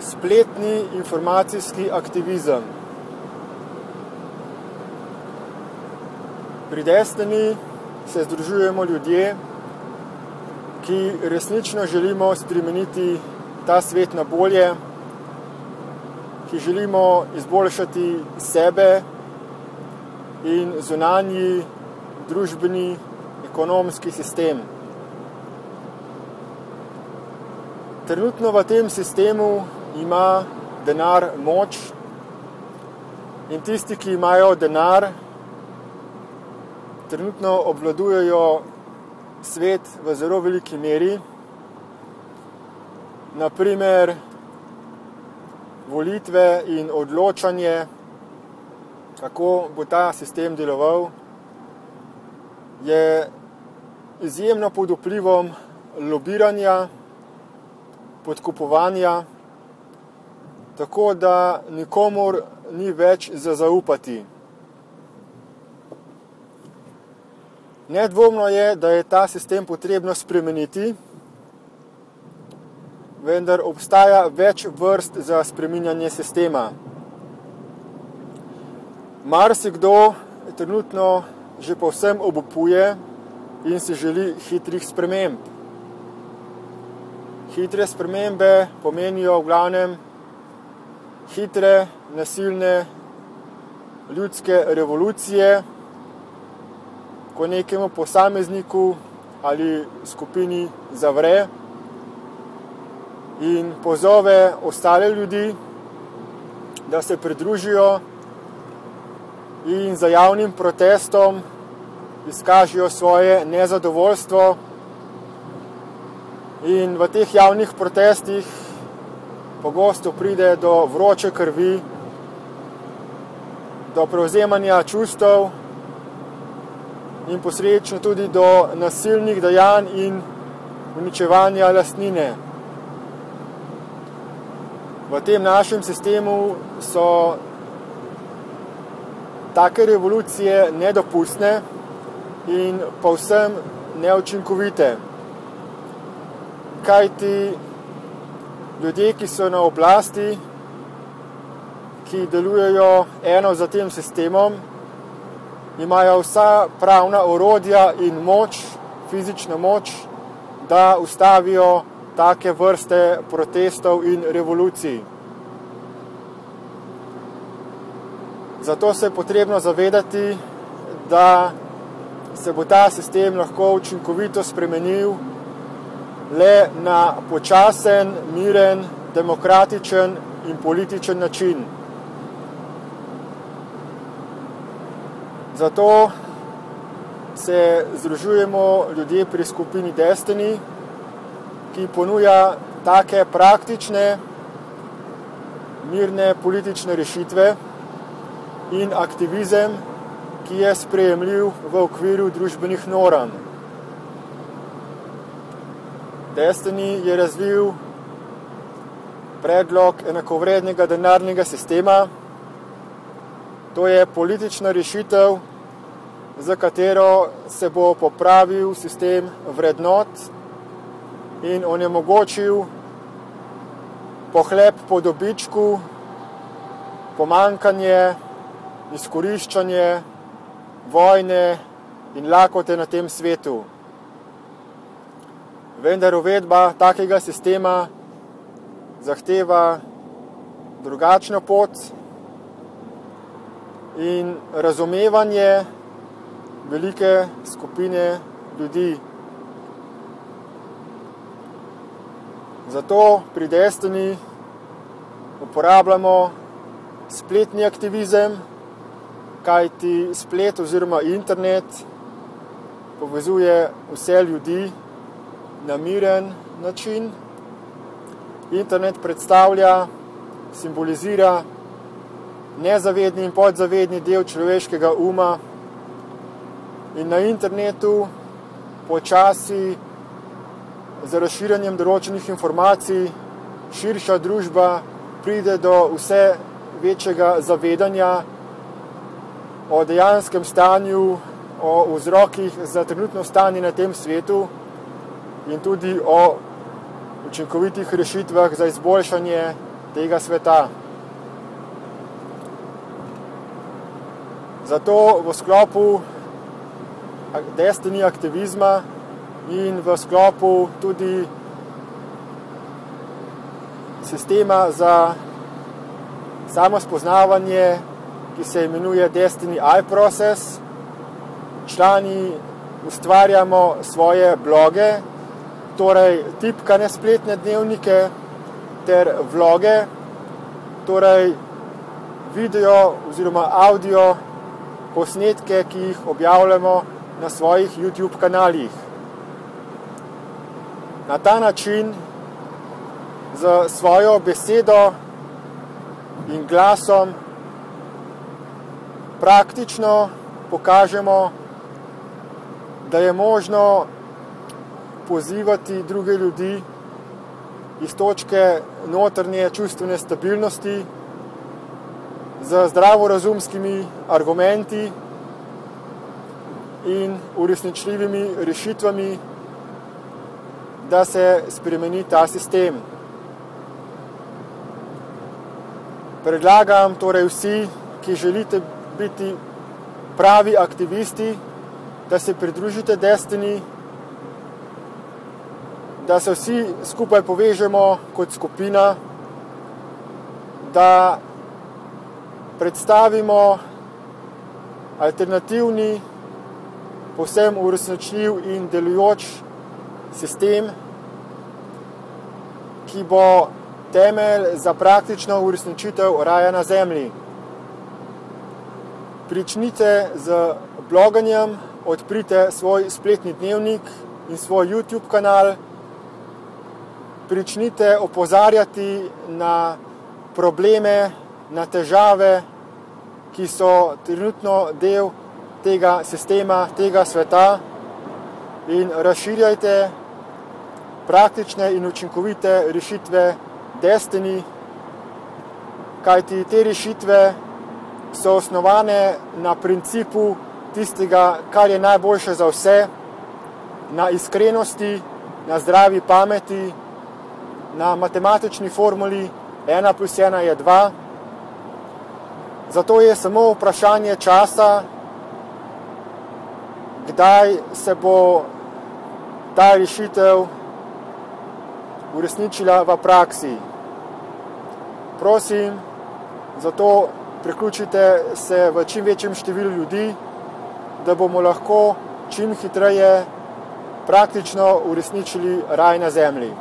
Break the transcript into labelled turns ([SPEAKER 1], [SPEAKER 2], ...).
[SPEAKER 1] spletni informacijski aktivizem. Pri Destiny se združujemo ljudje, ki resnično želimo spremeniti ta svet na bolje, ki želimo izboljšati sebe in zunanji, družbeni, ekonomski sistem. Trenutno v tem sistemu ima denar moč in tisti, ki imajo denar, trenutno obvladujejo svet v zelo veliki meri. Naprimer, volitve in odločanje, kako bo ta sistem deloval, je izjemno pod vplivom lobiranja, podkupovanja, tako da nikomur ni več za zaupati. Nedvomno je, da je ta sistem potrebno spremeniti, vendar obstaja več vrst za spreminjanje sistema. Marsikdo trenutno že povsem obupuje in si želi hitrih sprememb. Hitre spremembe pomenijo v glavnem hitre, nasilne, ljudske revolucije, ko nekemu posamezniku ali skupini zavre in pozove ostale ljudi, da se pridružijo in za javnim protestom izkažejo svoje nezadovoljstvo. In v teh javnih protestih pogosto pride do vroče krvi, do prevzemanja čustev in posledično tudi do nasilnih dejanj in uničevanja lastnine. V tem našem sistemu so take revolucije nedopustne in povsem neučinkovite. Kajti ljudje, ki so na oblasti, ki delujejo eno za tem sistemom, imajo vsa pravna orodja in moč, fizično moč, da ustavijo take vrste protestov in revolucij. Zato se je potrebno zavedati, da se bo ta sistem lahko učinkovito spremenil le na počasen, miren, demokratičen in političen način. Zato se združujemo ljudje pri skupini Destiny, ki ponuja take praktične, mirne politične rešitve in aktivizem, ki je sprejemljiv v okviru družbenih norm. Destiny je razvil predlog enakovrednega denarnega sistema. To je politična rešitev, za katero se bo popravil sistem vrednot in onemogočil pohlep po dobičku, pomanjkanje, izkoriščanje, vojne in lakote na tem svetu. Vendar uvedba takega sistema zahteva drugačno pot in razumevanje velike skupine ljudi. Zato pri Destiny uporabljamo spletni aktivizem, kajti splet oziroma internet povezuje vse ljudi na miren način. Internet predstavlja, simbolizira nezavedni in podzavedni del človeškega uma in na internetu počasi z razširjanjem določenih informacij širša družba pride do vse večjega zavedanja o dejanskem stanju, o vzrokih za trenutno stanje na tem svetu in tudi o učinkovitih rešitvah za izboljšanje tega sveta. Zato v sklopu destiny aktivizma in v sklopu tudi sistema za samospoznavanje, ki se imenuje Destiny I-Process, člani ustvarjamo svoje bloge, torej tipkane spletne dnevnike ter vloge, torej video oziroma audio posnetke, ki jih objavljamo na svojih YouTube kanalih. Na ta način z svojo besedo in glasom praktično pokažemo, da je možno pozivati druge ljudi iz točke notranje čustvene stabilnosti z zdravorazumskimi argumenti in uresničljivimi rešitvami, da se spremeni ta sistem. Predlagam torej vsi, ki želite biti pravi aktivisti, da se pridružite Destiny, da se vsi skupaj povežemo kot skupina, da predstavimo alternativni, povsem uresničljiv in delujoč sistem, ki bo temelj za praktično uresničitev raja na zemlji. Pričnite z bloganjem, odprite svoj spletni dnevnik in svoj YouTube kanal, pričnite opozarjati na probleme, na težave, ki so trenutno del tega sistema, tega sveta, in razširjajte praktične in učinkovite rešitve Destiny, kajti te rešitve so osnovane na principu tistega, kar je najboljše za vse, na iskrenosti, na zdravi pameti, na matematični formuli 1 + 1 je 2. Zato je samo vprašanje časa, kdaj se bo ta rešitev uresničila v praksi. Prosim, zato priključite se v čim večjem številu ljudi, da bomo lahko čim hitreje praktično uresničili raj na zemlji.